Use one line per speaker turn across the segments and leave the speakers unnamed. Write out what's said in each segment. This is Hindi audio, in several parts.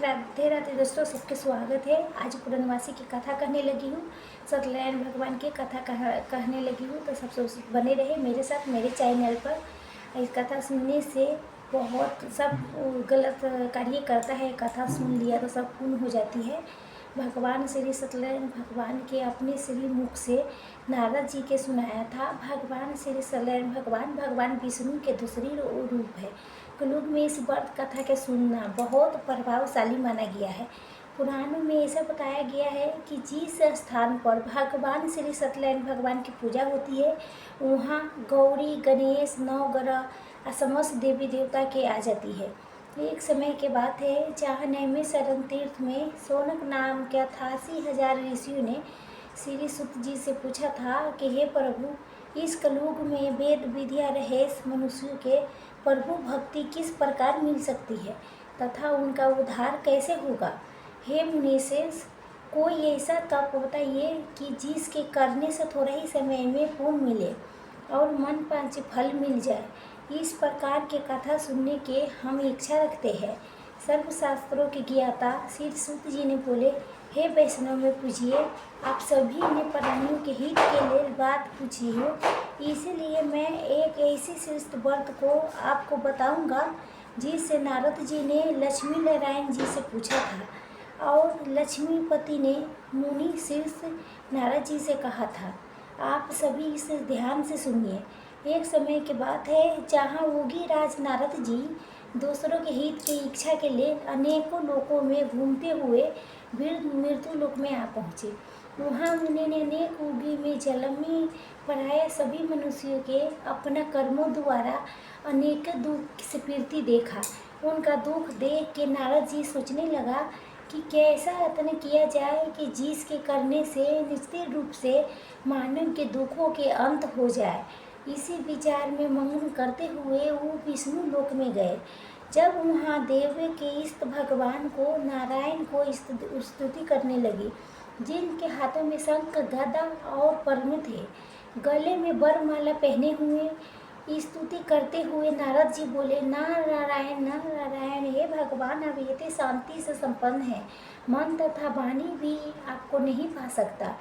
राधे राधे दोस्तों, सबके स्वागत है। आज पूर्णमासी की कथा कहने लगी हूँ। सत्यनारायण भगवान की कथा कहने लगी हूँ, तो सब बने रहे मेरे साथ मेरे चैनल पर। इस कथा सुनने से बहुत सब गलत कार्य करता है। कथा सुन लिया तो सब पूर्ण हो जाती है। भगवान श्री सत्यनारायण भगवान के अपने श्री मुख से नारद जी के सुनाया था। भगवान श्री सत्यनारायण भगवान विष्णु के दूसरी रूप है। कलयुग में इस व्रत कथा के सुनना बहुत प्रभावशाली माना गया है। पुराणों में ऐसा बताया गया है कि जिस स्थान पर भगवान श्री सत्यनारायण भगवान की पूजा होती है, वहाँ गौरी, गणेश, नवग्रह समस्त देवी देवता के आ जाती है। एक समय के बात है, जहाँ नैमिषारण्य तीर्थ में शौनक नाम के 88,000 ऋषियों ने श्री सुत जी से पूछा था कि हे प्रभु, इस कलयुग में वेद विद्या रहस्य मनुष्यों के प्रभु भक्ति किस प्रकार मिल सकती है तथा उनका उद्धार कैसे होगा। हे मुनीश्रेष्ठ, कोई ऐसा तप बताइए कि जिसके करने से थोड़ा ही समय में पुण्य मिले और मन पांच फल मिल जाए। इस प्रकार के कथा सुनने के हम इच्छा रखते हैं। सर्वशास्त्रों के ज्ञाता श्री सूत जी ने बोले, हे वैष्णव में पूछिए, आप सभी ने प्राणियों के हित के लिए बात पूछी हो, इसीलिए मैं एक ऐसी श्रेष्ठ व्रत को आपको बताऊंगा जिससे नारद जी ने लक्ष्मी नारायण जी से पूछा था और लक्ष्मीपति ने मुनि शीर्ष नारद जी से कहा था। आप सभी इसे ध्यान से सुनिए। एक समय की बात है, जहाँ योगी राज नारद जी दूसरों के हित की इच्छा के लिए अनेकों लोकों में घूमते हुए मृत्यु लोक में आ पहुँचे। वहाँ उन्होंने अनेक योगी में जन्म में पढ़ाया सभी मनुष्यों के अपना कर्मों द्वारा अनेक दुख से पीड़ित देखा। उनका दुख देख के नारद जी सोचने लगा कि कैसा यत्न किया जाए कि जिसके करने से निश्चित रूप से मानव के दुखों के अंत हो जाए। इसी विचार में मंगन करते हुए वो विष्णु लोक में गए। जब वहाँ देव के इष्ट भगवान को नारायण को स्तुति करने लगी, जिनके हाथों में शंख, गदा और परम थे, गले में वरमाला पहने हुए स्तुति करते हुए नारद जी बोले, नारायण नारायण, हे भगवान, अब ये शांति से संपन्न है। मन तथा वाणी भी आपको नहीं पा सकता,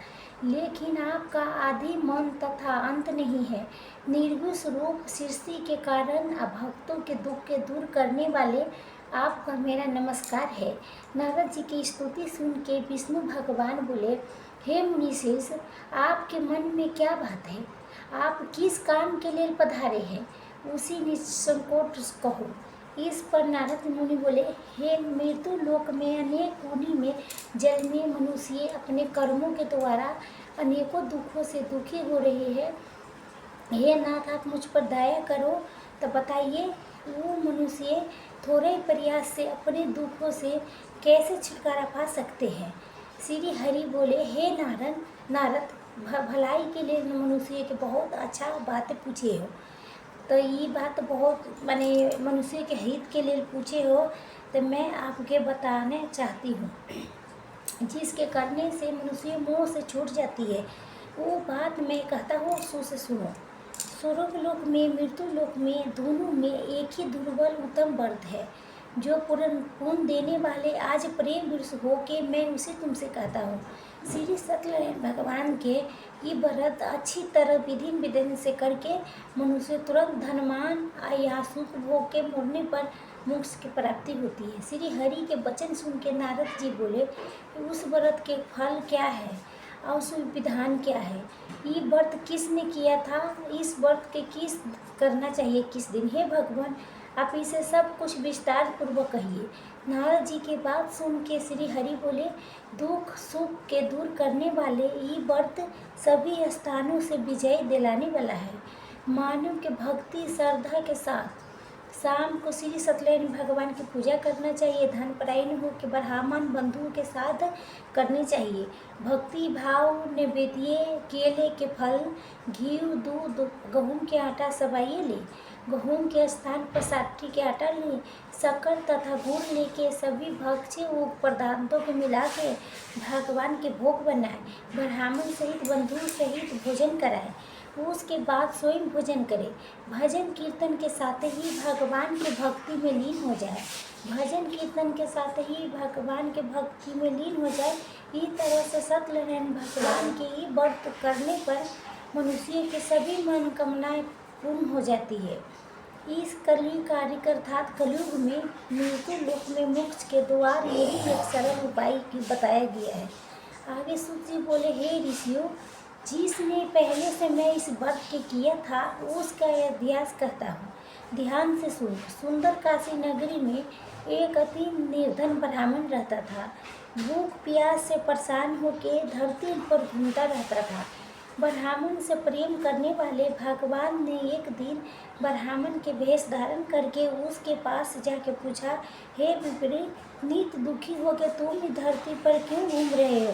लेकिन आपका आदि मन तथा अंत नहीं है। निर्गुण रूप सृष्टि के कारण भक्तों के दुख के दूर करने वाले आपका मेरा नमस्कार है। नारद जी की स्तुति सुन के विष्णु भगवान बोले, हे मुनीश्रेष्ठ, आपके मन में क्या बात है? आप किस काम के लिए पधारे हैं? उसी निसंकोच कहो। इस पर नारद मुनि बोले, हे मृत्यु लोक में अनेक योनि में जन्मे मनुष्य अपने कर्मों के द्वारा अनेकों दुखों से दुखी हो रहे हैं। हे नाथ, आप मुझ पर दया करो तो बताइए, वो मनुष्य थोड़े प्रयास से अपने दुखों से कैसे छुटकारा पा सकते हैं? श्री हरि बोले, हे नारद, भलाई के लिए मनुष्य के बहुत अच्छा बात पूछे हो। तो ये बात बहुत माने मनुष्य के हित के लिए पूछे हो, तो मैं आपके बताना चाहती हूँ। जिसके करने से मनुष्य मोह से छूट जाती है, वो बात मैं कहता हूँ, से सुनो। स्वर्ग लोक में मृत्यु लोक में दोनों में एक ही दुर्बल उत्तम व्रत है, जो पुण्य देने वाले आज प्रेम विरुष हो के मैं उसे तुमसे कहता हूँ। श्री सत्यनारायण भगवान के ये व्रत अच्छी तरह विधि विधान से करके मनुष्य तुरंत धनवान या सुख भोग के मरने पर मोक्ष की प्राप्ति होती है। श्री हरि के वचन सुन के नारद जी बोले, उस व्रत के फल क्या है और उस विधान क्या है? ये व्रत किसने किया था? इस व्रत के किस करना चाहिए किस दिन? हे भगवान, आप इसे सब कुछ विस्तार पूर्वक कहिए। नारद जी की बात सुन के श्री हरि बोले, दुख सुख के दूर करने वाले ये व्रत सभी स्थानों से विजय दिलाने वाला है। मानव के भक्ति श्रद्धा के साथ शाम को श्री सत्यनारायण भगवान की पूजा करना चाहिए। धन परायण हो के ब्राह्मण बंधुओं के साथ करनी चाहिए। भक्ति भाव नैवेद्य केले के फल, घी, दूध, गेहूँ के आटा सबाइए ले। गेहूँ के स्थान पर साठी के आटा लें। शक्कर तथा गुड़ लेके सभी भक्ष्य पदार्थों को मिला के भगवान के भोग बनाए। ब्राह्मण सहित बंधु सहित भोजन कराए। उसके बाद स्वयं भोजन करे। भजन कीर्तन के साथ ही भगवान के भक्ति में लीन हो जाए। भजन कीर्तन के साथ ही भगवान के भक्ति में लीन हो जाए। इस तरह से सत्यनारायण भगवान के ही व्रत करने पर मनुष्य के सभी मनोकामनाएं पूर्ण हो जाती है। इस कलयुग कार्य अर्थात कलयुग में मृत्यु लोक में मोक्ष के द्वार यही एक सरल उपाय की बताया गया है। आगे सूत जी बोले, हे ऋषियों, जिसने पहले से मैं इस व्रत के किया था उसका इतिहास कहता हूँ, ध्यान से सुन। सुंदर काशी नगरी में एक अति निर्धन ब्राह्मण रहता था। भूख प्यास से परेशान होकर धरती पर घूमता रहता था। ब्राह्मण से प्रेम करने वाले भगवान ने एक दिन ब्राह्मण के वेश धारण करके उसके पास जाके पूछा, हे विपरीत नित दुखी होकर तुम इस धरती पर क्यों घूम रहे हो?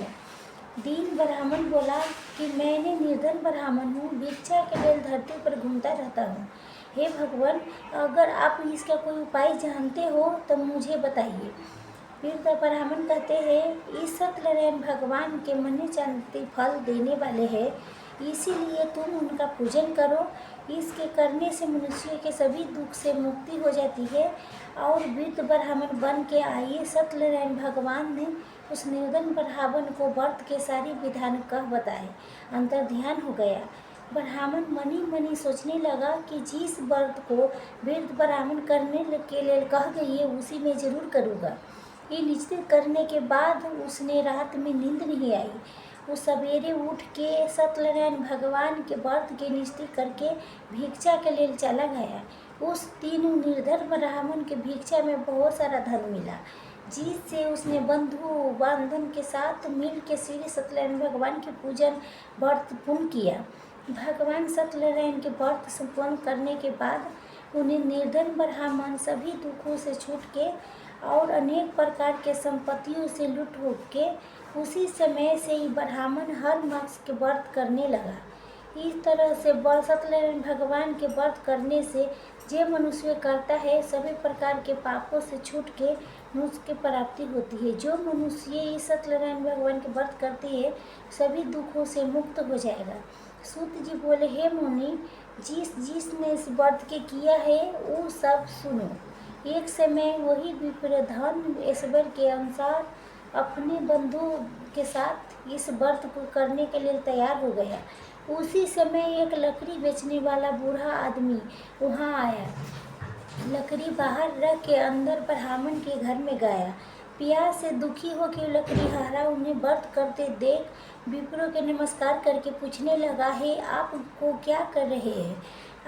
दीन ब्राह्मण बोला कि मैंने निर्धन ब्राह्मण हूँ, भिक्षा के लिए धरती पर घूमता रहता हूँ। हे भगवान, अगर आप इसका कोई उपाय जानते हो तो मुझे बताइए। फिर तो ब्राह्मण कहते हैं, इस सत्यनारायण भगवान के मने चांदी फल देने वाले हैं, इसीलिए तुम उनका पूजन करो। इसके करने से मनुष्य के सभी दुख से मुक्ति हो जाती है। और वृद्ध ब्राह्मण बन के आइए। सत्यनारायण भगवान ने उस निर्धन ब्राह्मण को व्रत के सारे विधान कह बताए। अंतर ध्यान हो गया। ब्राह्मण मनी मनी सोचने लगा कि जिस व्रत को वृद्ध ब्राह्मण करने के लिए कह गई है उसी में जरूर करूँगा। ये निश्चित करने के बाद उसने रात में नींद नहीं आई। वो सवेरे उठ के सत्यनारायण भगवान के व्रत के निश्चित करके भिक्षा के लिए चला गया। उस तीनों निर्धन ब्राह्मण के भिक्षा में बहुत सारा धन मिला, जिससे उसने बंधु बांधन के साथ मिल के श्री सत्यनारायण भगवान के पूजन व्रत पूर्ण किया। भगवान सत्यनारायण के व्रत संपन्न करने के बाद उन्हें निर्धन ब्राह्मण सभी दुखों से छूट के और अनेक प्रकार के संपत्तियों से लुट हो के उसी समय से ही ब्राह्मण हर मास के व्रत करने लगा। इस तरह से सत्यनारायण भगवान के व्रत करने से जो मनुष्य करता है सभी प्रकार के पापों से छूट के मोक्ष की प्राप्ति होती है। जो मनुष्य इस सत्यनारायण भगवान के व्रत करते हैं सभी दुखों से मुक्त हो जाएगा। सूत जी बोले, हे मुनि, जिसने इस व्रत के किया है वो सब सुनो। एक समय वही विप्र धन ईश्वर के अनुसार अपने बंधु के साथ इस व्रत को करने के लिए तैयार हो गया। उसी समय एक लकड़ी बेचने वाला बूढ़ा आदमी वहाँ आया। लकड़ी बाहर रख के अंदर ब्राह्मण के घर में गया। प्यास से दुखी होकर लकड़ीहारा उन्हें व्रत करते देख विप्रों के नमस्कार करके पूछने लगा, है आपको क्या कर रहे हैं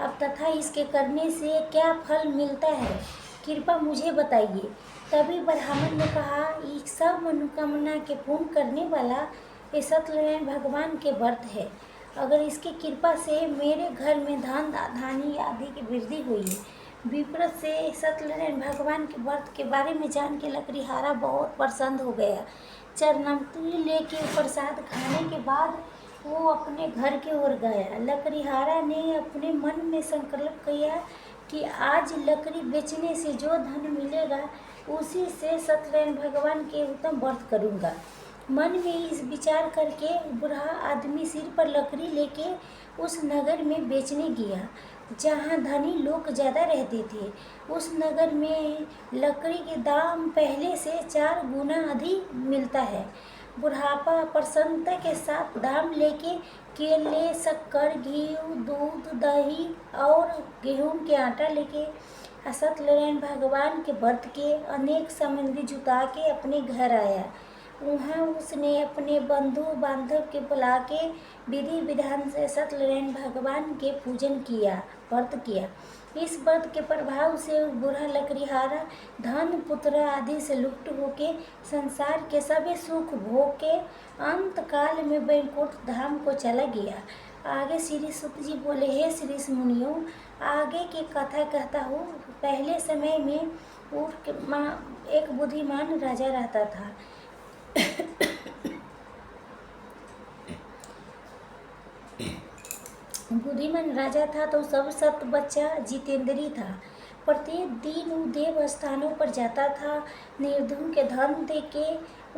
अब तथा इसके करने से क्या फल मिलता है, कृपया मुझे बताइए। तभी ब्राह्मण ने कहा, ये सब मनोकामना के पूर्ण करने वाला ये सत्यनारायण भगवान के व्रत है। अगर इसकी कृपा से मेरे घर में धन धानी आदि की वृद्धि हुई है। विप्र से सत्यनारायण भगवान के व्रत के बारे में जान के लकड़ीहारा बहुत प्रसन्न हो गया। चरणामृत लेके प्रसाद खाने के बाद वो अपने घर की ओर गया। लकड़ीहारा ने अपने मन में संकल्प किया कि आज लकड़ी बेचने से जो धन मिलेगा उसी से सत्यनारायण भगवान के उत्तम व्रत करूँगा। मन में इस विचार करके बूढ़ा आदमी सिर पर लकड़ी लेके उस नगर में बेचने गया जहाँ धनी लोग ज़्यादा रहते थे। उस नगर में लकड़ी के दाम पहले से 4 गुना अधिक मिलता है। बुढ़ापा प्रसन्नता के साथ दाम लेके केले, शक्कर, घी, दूध, दही और गेहूं के आटा लेके सत्यनारायण भगवान के व्रत के अनेक सामग्री जुटा के अपने घर आया। वहाँ उसने अपने बंधु बांधव के बुला के विधि विधान से सत्यनारायण भगवान के पूजन किया, व्रत किया। इस व्रत के प्रभाव से बूढ़ा लकड़ीहारा धन पुत्र आदि से लुप्त होके संसार के सभी सुख भोग के अंत काल में वैकुंठ धाम को चला गया। आगे श्री सुत जी बोले, हे श्री मुनियों, आगे की कथा कहता हूँ। पहले समय में एक बुद्धिमान राजा रहता था। बुद्धिमान राजा था तो सब सत बच्चा जितेंद्री था। प्रत्येक दिन वो देव स्थानों पर जाता था, निर्धन के धन दे के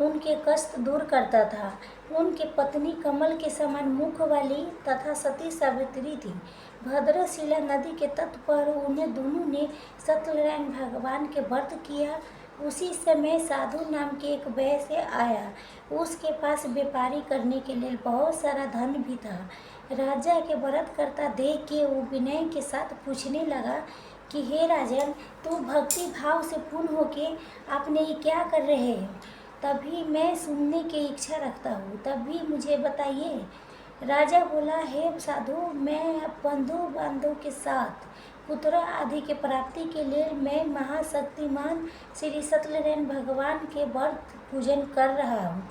उनके कष्ट दूर करता था। उनके पत्नी कमल के समान मुख वाली तथा सती सावित्री थी। भद्रशिला नदी के तट पर उन्हें दोनों ने सत्यनारायण भगवान के व्रत किया। उसी समय साधु नाम के एक वैश्य आया। उसके पास व्यापारी करने के लिए बहुत सारा धन भी था। राजा के व्रत करता देख के वो विनय के साथ पूछने लगा कि हे राजन, तू भक्ति भाव से पूर्ण होके आपने ये क्या कर रहे हैं? तभी मैं सुनने की इच्छा रखता हूँ, तभी मुझे बताइए। राजा बोला, हे साधु, मैं बंधु बांधव के साथ पुत्र आदि के प्राप्ति के लिए मैं महाशक्तिमान श्री सत्यनारायण भगवान के व्रत पूजन कर रहा हूँ।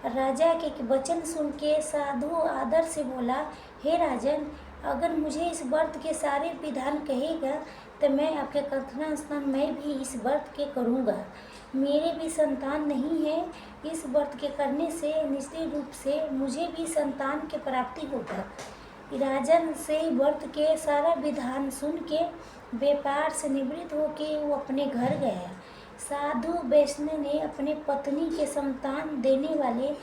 राजा के वचन सुन के साधु आदर से बोला, हे राजन, अगर मुझे इस व्रत के सारे विधान कहेगा तो मैं आपके कथनानुसार मैं भी इस व्रत के करूँगा। मेरे भी संतान नहीं है, इस व्रत के करने से निश्चित रूप से मुझे भी संतान की प्राप्ति होगा। राजन से व्रत के सारा विधान सुन के व्यापार से निवृत्त होके वो अपने घर गया। साधु वैष्णव ने अपने पत्नी के संतान देने वाले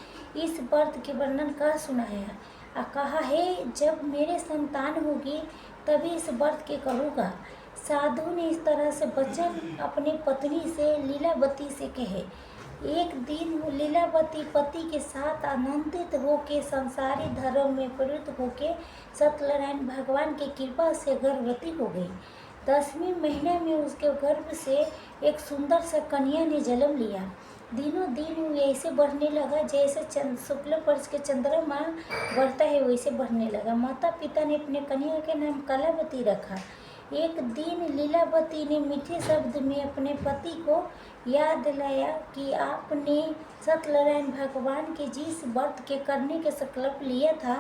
इस व्रत के वर्णन का सुनाया और कहा, हे, जब मेरे संतान होगी तभी इस व्रत के करूँगा। साधु ने इस तरह से वचन अपनी पत्नी से लीलावती से कहे। एक दिन वो लीलावती पति के साथ आनंदित होके संसारी धर्म में प्रवृत्त होके सत्यनारायण भगवान की कृपा से गर्भवती हो गई। 10वें महीने में उसके गर्भ से एक सुंदर सा कन्या ने जन्म लिया। दिनों दिन वो ऐसे बढ़ने लगा जैसे शुक्ल पक्ष के चंद्रमा बढ़ता है वैसे बढ़ने लगा। माता पिता ने अपने कन्या के नाम कलावती रखा। एक दिन लीलावती ने मीठे शब्द में अपने पति को याद दिलाया कि आपने सत्यनारायण भगवान के जिस व्रत के करने के संकल्प लिया था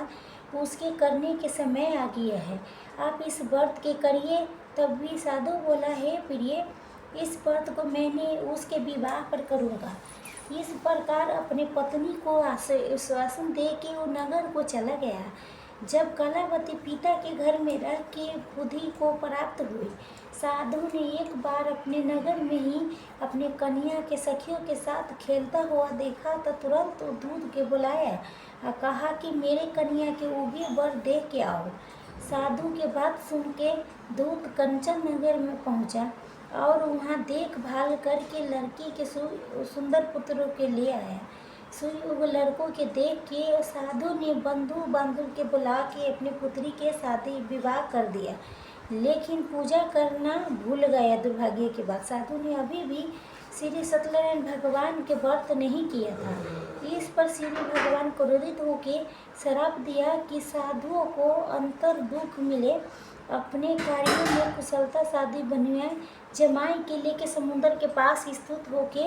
उसके करने के समय आ गया है, आप इस व्रत के करिए। तब भी साधु बोला, हे प्रिय, इस व्रत को मैंने उसके विवाह पर करूँगा। इस प्रकार अपने पत्नी को आश्वासन दे के वो नगर को चला गया। जब कलावती पिता के घर में रह के बुद्धि को प्राप्त हुई, साधु ने एक बार अपने नगर में ही अपने कन्या के सखियों के साथ खेलता हुआ देखा तो तुरंत दूध के बुलाया और कहा कि मेरे कन्या के उगे वर देख के आओ। साधु के बात सुन के दूत कंचन नगर में पहुंचा और वहां देखभाल करके लड़की के सुंदर पुत्रों के ले आया। सुयुग लड़कों के देख के साधु ने बंधु बांधव के बुला के अपनी पुत्री के शादी विवाह कर दिया, लेकिन पूजा करना भूल गया। दुर्भाग्य की बात, साधु ने अभी भी श्री सत्यनारायण भगवान के व्रत नहीं किया था। इस पर श्री भगवान क्रोधित होकर श्राप दिया कि साधुओं को अंतर दुख मिले। अपने कार्यों में कुशलता शादी बनवाए जमाई के लेके समुद्र के पास स्थित होके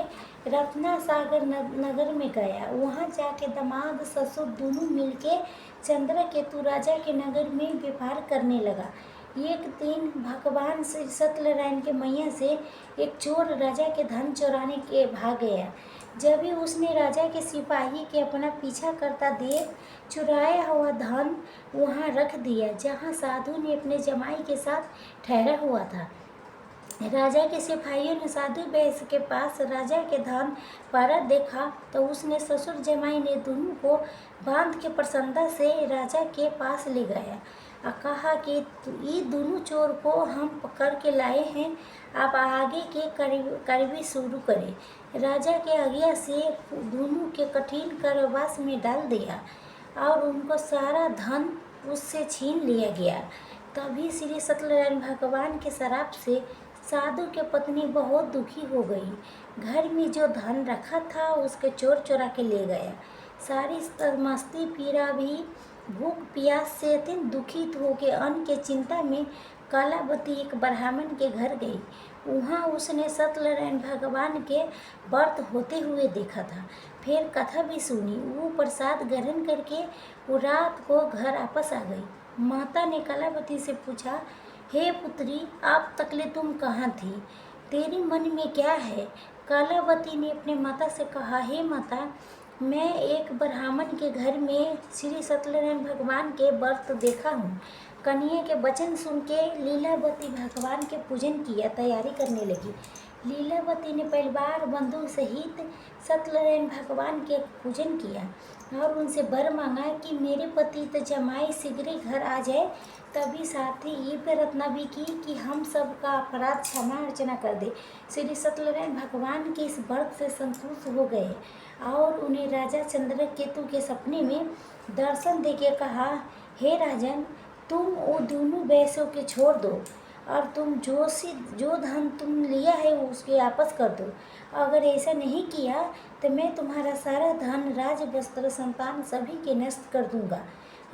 रत्ना सागर नगर में गया। वहां जाके दामाद ससुर दोनों मिलके चंद्रकेतु राजा के नगर में व्यापार करने लगा। एक दिन भगवान श्री सत्यनारायण के मैया से एक चोर राजा के धन चुराने के भाग गया। जब भी उसने राजा के सिपाही के अपना पीछा करता देख चुराया हुआ धन वहां रख दिया जहां साधु ने अपने जमाई के साथ ठहरा हुआ था। राजा के सिपाहियों ने साधु वैश्य के पास राजा के धन पड़ा देखा तो उसने ससुर जमाई ने दोनों को बांध के प्रसन्नता से राजा के पास ले गया और कहा कि ये दोनों चोर को हम पकड़ के लाए हैं, आप आगे के कार्रवाई शुरू करें। राजा के आज्ञा से दोनों के कठिन कारावास में डाल दिया और उनको सारा धन उससे छीन लिया गया। तभी श्री सत्यनारायण भगवान के श्राप से साधु की पत्नी बहुत दुखी हो गई। घर में जो धन रखा था उसके चोर चुरा के ले गया। सारी मस्ती पीड़ा भी भूख प्यास से अत्यंत दुखित होकर अन्न के चिंता में कलावती एक ब्राह्मण के घर गई। वहाँ उसने सत्यनारायण भगवान के व्रत होते हुए देखा था। फिर कथा भी सुनी। वो प्रसाद ग्रहण करके वो रात को घर वापस आ गई। माता ने कलावती से पूछा, हे पुत्री, आप तकले तुम कहाँ थी? तेरे मन में क्या है? कलावती ने अपने माता से कहा, हे माता, मैं एक ब्राह्मण के घर में श्री सत्यनारायण भगवान के व्रत देखा हूँ। कन्या के वचन सुन के लीलावती भगवान के पूजन किया तैयारी करने लगी। लीलावती ने परिवार बंधु सहित सत्यनारायण भगवान के पूजन किया और उनसे वर मांगा कि मेरे पति तो जमाई शीघ्र घर आ जाए। तभी साथ ही ये प्रार्थना भी की कि हम सब का अपराध क्षमा अर्चना कर दे। श्री सत्यनारायण भगवान के इस व्रत से संतुष्ट हो गए और उन्हें राजा चंद्रकेतु के सपने में दर्शन देके कहा, हे राजन, तुम वो दोनों वैश्यों के छोड़ दो और तुम जो धन तुम लिया है उसके वापस कर दो। अगर ऐसा नहीं किया तो मैं तुम्हारा सारा धन, राज, वस्त्र, संतान सभी के नष्ट कर दूंगा।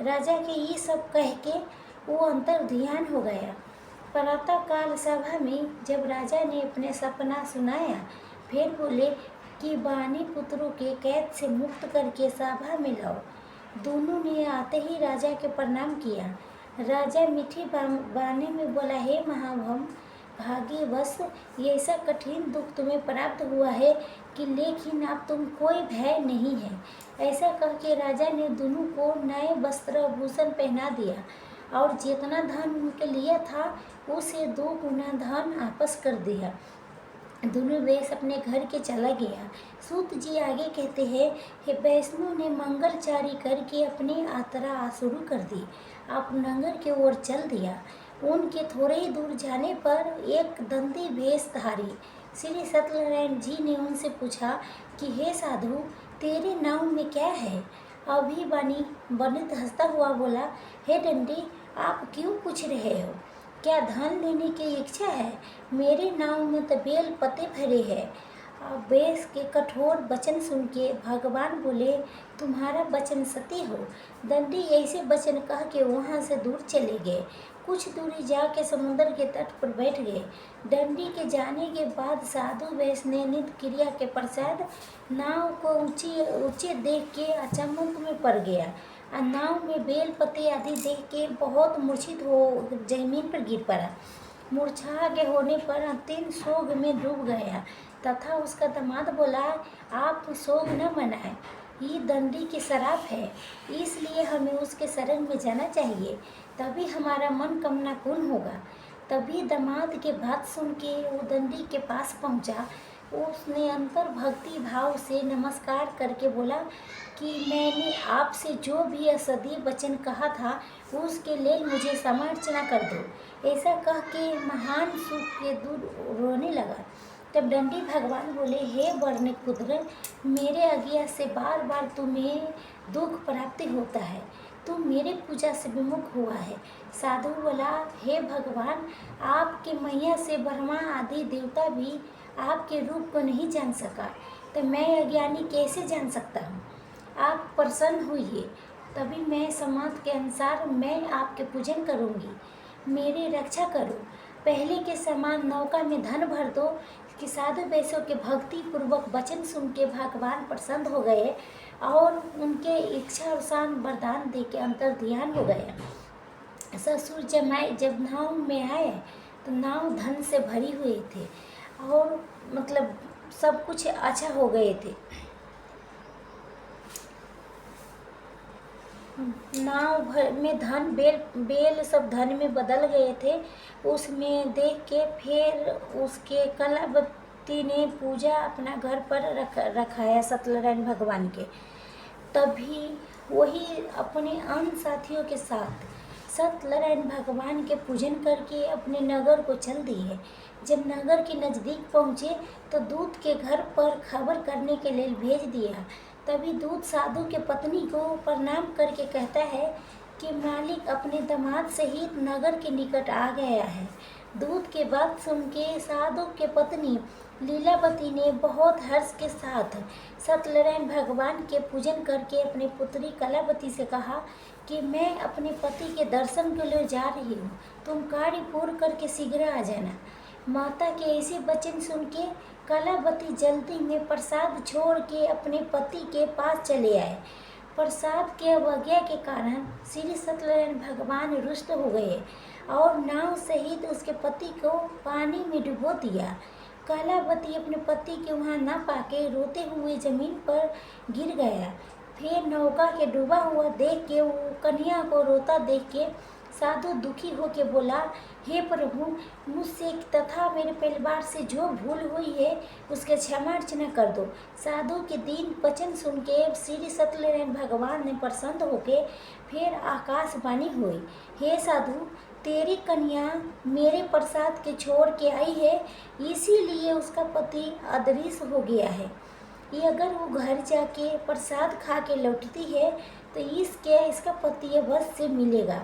राजा के ये सब कह के वो अंतर ध्यान हो गया। प्रातः काल सभा में जब राजा ने अपने सपना सुनाया, फिर बोले कि बानी पुत्रों के कैद से मुक्त करके सभा में लाओ। दोनों ने आते ही राजा के प्रणाम किया। राजा मीठी बानी में बोला, हे महाभम भाग्यवश ये ऐसा कठिन दुख तुम्हें प्राप्त हुआ है कि लेकिन अब तुम कोई भय नहीं है। ऐसा कह के राजा ने दोनों को नए वस्त्र आभूषण पहना दिया और जितना धन उनके लिया था उसे 2 गुना धन वापस कर दिया। दोनों वेश अपने घर के चला गया। सूत जी आगे कहते हैं, हे वैष्णव ने मंगलचारी करके अपनी यात्रा शुरू कर दी। आप नगर की ओर चल दिया। उनके थोड़े ही दूर जाने पर एक दंडी वेशधारी श्री सत्यनारायण जी ने उनसे पूछा कि हे साधु, तेरे नाव में क्या है? अभी बनित हंसता हुआ बोला, हे दंडी, आप क्यों पूछ रहे हो? क्या धन लेने की इच्छा है? मेरे नाव में तो बेल पत्ते भरे हैं। वेश के कठोर वचन सुन के भगवान बोले, तुम्हारा वचन सत्य हो। दंडी ऐसे वचन कह के वहाँ से दूर चले गए। कुछ दूरी जाके समुद्र के तट पर बैठ गए। दंडी के जाने के बाद साधु वेश ने नित्य क्रिया के पश्चात नाव को ऊंचे देख के अचंभव में पड़ गया। नाव में बेल पत्ते आदि देख के बहुत मूर्छित हो जमीन पर गिर पड़ा। मूर्छा के होने पर अत्यंत शोक में डूब गया तथा उसका दामाद बोला, आप शोक न मनाएं, ये दंडी की शराब है, इसलिए हमें उसके शरण में जाना चाहिए, तभी हमारा मन कामना पूर्ण होगा। तभी दामाद के बात सुन के वो दंडी के पास पहुंचा। उसने अंतर भक्ति भाव से नमस्कार करके बोला कि मैंने आपसे जो भी असदीय वचन कहा था उसके लिए मुझे समार्चना कर दो। ऐसा कह के महान सुख के दूर रोने लगा। तब दंडी भगवान बोले, हे वर्ण पुत्र, मेरे आज्ञा से बार बार तुम्हें दुख प्राप्ति होता है, तुम मेरे पूजा से विमुख हुआ है। साधु बोला, हे भगवान, आपके मैया से ब्रह्मा आदि देवता भी आपके रूप को नहीं जान सका, तो मैं अज्ञानी कैसे जान सकता हूँ? आप प्रसन्न हुई, तभी मैं समाज के अनुसार मैं आपके पूजन करूँगी, मेरी रक्षा करो। पहले के समान नौका में धन भर दो। कि साधु वैश्यों के भक्ति पूर्वक वचन सुन के भगवान प्रसन्न हो गए और उनके इच्छा अनुसार वरदान दे के अंतर ध्यान हो गया। ससुर जमाई जब नाव में आए तो नाव धन से भरी हुई थी और मतलब सब कुछ अच्छा हो गए थे। नाव भर में धन बेल सब धन में बदल गए थे। उसमें देख के फिर उसके कलावती ने पूजा अपना घर पर रखाया सत्यनारायण भगवान के। तभी वही अपने अन्य साथियों के साथ सत्यनारायण भगवान के पूजन करके अपने नगर को चल दिए। जब नगर के नज़दीक पहुँचे तो दूत के घर पर खबर करने के लिए भेज दिया। तभी दूत साधु के पत्नी को प्रणाम करके कहता है कि मालिक अपने दामाद सहित नगर के निकट आ गया है। दूत के बात सुन के साधु के पत्नी लीलावती ने बहुत हर्ष के साथ सत्यनारायण भगवान के पूजन करके अपनी पुत्री कलावती से कहा कि मैं अपने पति के दर्शन के लिए जा रही हूँ, तुम कार्य पूर्ण करके शीघ्र आ जाना। माता के ऐसे वचन सुन के कलावती जल्दी में प्रसाद छोड़ के अपने पति के पास चले आए। प्रसाद के अवज्ञा के कारण श्री सत्यनारायण भगवान रुष्ट हो गए और नाव सहित उसके पति को पानी में डुबो दिया। कलावती अपने पति के वहाँ न पाके रोते हुए जमीन पर गिर गया। फिर नौका के डूबा हुआ देख के वो कन्या को रोता देख के साधु दुखी होकर बोला, हे प्रभु, मुझसे तथा मेरे परिवार से जो भूल हुई है उसके क्षमा अर्चना कर दो। साधु के दीन वचन सुन के श्री सत्यनारायण भगवान ने प्रसन्न होकर फिर आकाशवाणी हुई, हे साधु, तेरी कन्या मेरे प्रसाद के छोड़ के आई है, इसीलिए उसका पति अदृश्य हो गया है। ये अगर वो घर जाके प्रसाद खा के लौटती है तो इसका पति अवश्य से मिलेगा।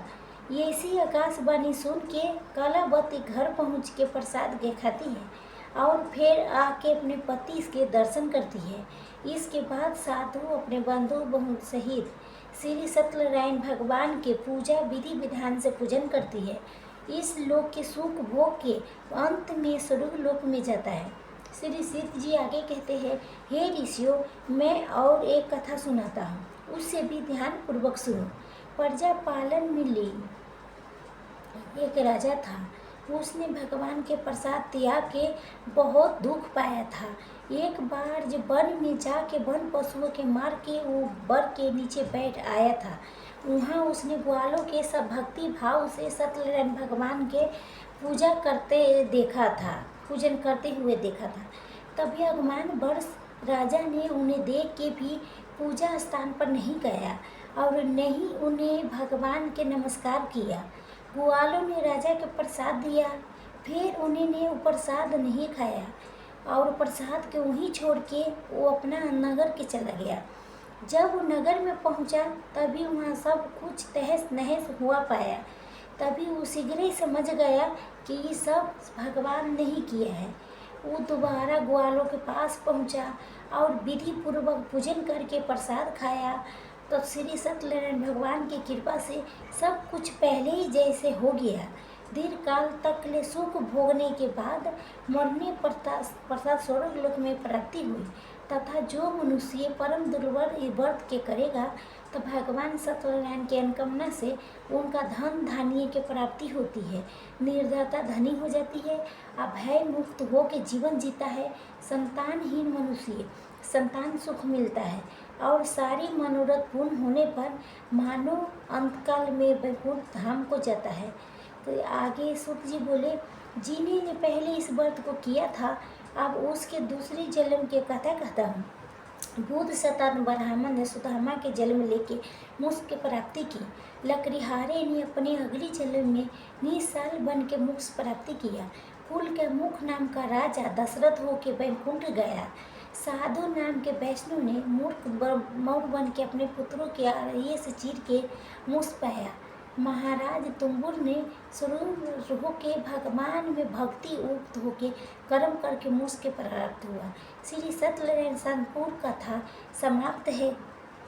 ये इसी आकाशवाणी सुन के कलावती घर पहुँच के प्रसाद के खाती है और फिर आके अपने पति के दर्शन करती है। इसके बाद साधु अपने बंधु बहु सहित श्री सत्यनारायण भगवान के पूजा विधि विधान से पूजन करती है। इस लोक के सुख भोग के अंत में स्वर्ग लोक में जाता है। श्री सीत जी आगे कहते हैं, हे ऋषियों, मैं और एक कथा सुनाता हूँ, उससे भी ध्यान पूर्वक सुनो। प्रजा पालन में लीन एक राजा था। उसने भगवान के प्रसाद त्याग के बहुत दुख पाया था। एक बार जब वन में जाके वन पशुओं के मार के वो बर के नीचे बैठ आया था। वहाँ उसने ग्वालों के सब भक्ति भाव से सत्यनारायण भगवान के पूजन करते हुए देखा था। तभी अगमान वर्ष राजा ने उन्हें देख के भी पूजा स्थान पर नहीं गया और नहीं उन्हें भगवान के नमस्कार किया। ग्वालों ने राजा के प्रसाद दिया, फिर उन्होंने वो प्रसाद नहीं खाया और प्रसाद के वहीं छोड़ के वो अपना नगर के चला गया। जब वो नगर में पहुंचा तभी वहाँ सब कुछ तहस नहस हुआ पाया। तभी वो शीघ्र ही समझ गया कि ये सब भगवान नहीं किया है। वो दोबारा ग्वालों के पास पहुंचा और विधि पूर्वक पूजन करके प्रसाद खाया। तो श्री सत्यनारायण भगवान की कृपा से सब कुछ पहले ही जैसे हो गया। दीर्घ काल तक ले सुख भोगने के बाद मरने पश्चात स्वर्ग लोक में प्राप्ति हुई तथा जो मनुष्य परम दुर्बल व्रत के करेगा तो भगवान सत्यनारायण के अनुकंपा से उनका धन धान्य की प्राप्ति होती है, निर्धनता धनी हो जाती है, अभय मुक्त हो के जीवन जीता है। संतानहीन मनुष्य संतान सुख मिलता है और सारी मनोरथ पूर्ण होने पर मानव अंतकाल में वैकुंठ धाम को जाता है। तो आगे सूत जी बोले, जिन्होंने पहले इस व्रत को किया था अब उसके दूसरी जन्म की कथा कहता हूँ। बुध शतान ब्राह्मण ने सुदामा के जन्म लेके मोक्ष की प्राप्ति की। लकड़ीहारे ने अपने अगली जन्म में निसाल बन के मोक्ष प्राप्ति किया। कुल के मुख नाम का राजा दशरथ हो के वैकुंठ गया। साधु नाम के वैष्णव ने मूर्ख मौर बन के अपने पुत्रों के आरये से चीर के मोक्ष पाया। महाराज तुम्बुर ने शुरू होके भगवान में भक्ति उक्त होके कर्म करके मोक्ष के प्राप्त हुआ। श्री सत्यनारायण संपूर्ण कथा समाप्त है।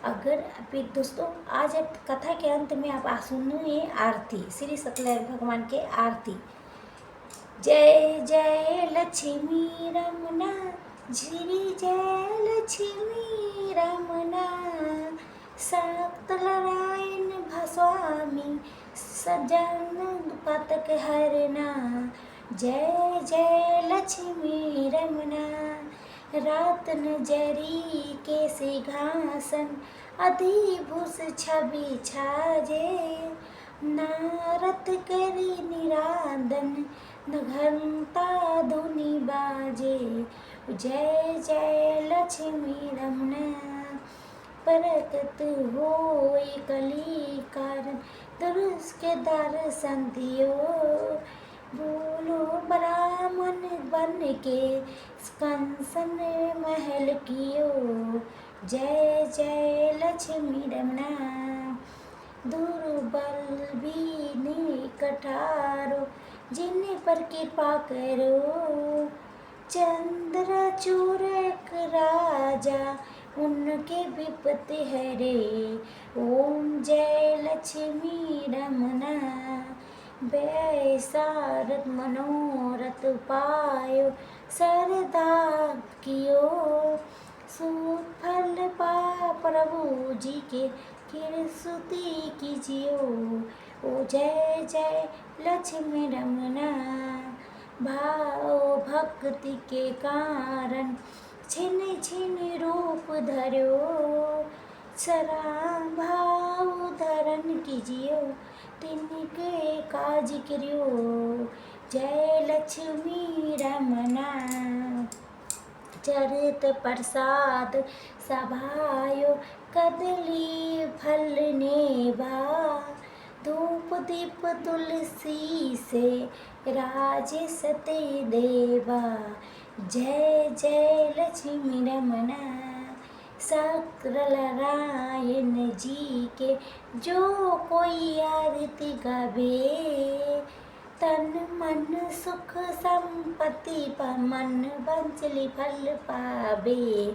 अगर दोस्तों आज अब कथा के अंत में आप सुनिए आरती, श्री सत्यनारायण भगवान के आरती। जय जय लक्ष्मी रमना, श्री जय लक्ष्मी रमना, सत्यनारायण स्वामी सज्जन पतक हरना। जय जय लक्ष्मी रमना, रत्न जरी के सिंहासन अधिभूष छवि छाजे, नारद करी निरादन घंटा धुनि बाजे। जय जय लक्ष्मी रमना, प्रकट होए कली कारण दुरुस के दर्शन दियो, बोलो ब्राह्मण बन के कंसन महल कियो। जय जय लक्ष्मी रमना, दुर्बल भी कठारो जिन पर कृपा करो, चंद्रचूड़ राजा उनके विपत्ति हरे। ओम जय लक्ष्मी रमना, वैसारथ मनोरथ पायो सरदा कियो, सुफल पा प्रभु जी के कीर्ति कीजियो। ओ जय जय लक्ष्मी रमना, भाव भक्ति के कारण छिन छिन रूप धरो, सरा भाव धरण कीजियो, तिनके काज करियो, जय लक्ष्मी रमना। चरित प्रसाद सभायो, कदली फल नेवा। धूप दीप तुलसी से, राजे सते देवा। जय जय लक्ष्मी रमना। नारायण जी के जो कोई आरती गावे, तन मन सुख संपत्ति मन बंचली फल पावे।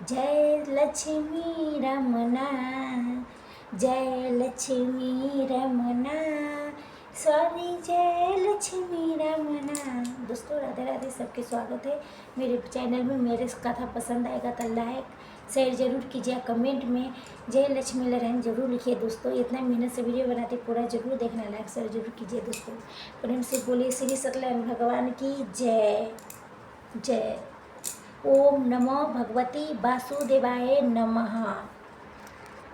जय लक्ष्मी रमना, जय लक्ष्मी रमना, सॉरी जय लक्ष्मी रमना। दोस्तों राधे राधे, सबके स्वागत है मेरे चैनल में। मेरे कथा पसंद आएगा तो लाइक शेयर जरूर कीजिए, कमेंट में जय लक्ष्मी नारायण जरूर लिखिए। दोस्तों इतना मेहनत से वीडियो बनाते, पूरा जरूर देखना, लाइक शेयर जरूर कीजिए। दोस्तों प्रेम से बोलिए श्री सत्यनारायण भगवान की जय जय। ओम नमो भगवती वासुदेवाय नमः।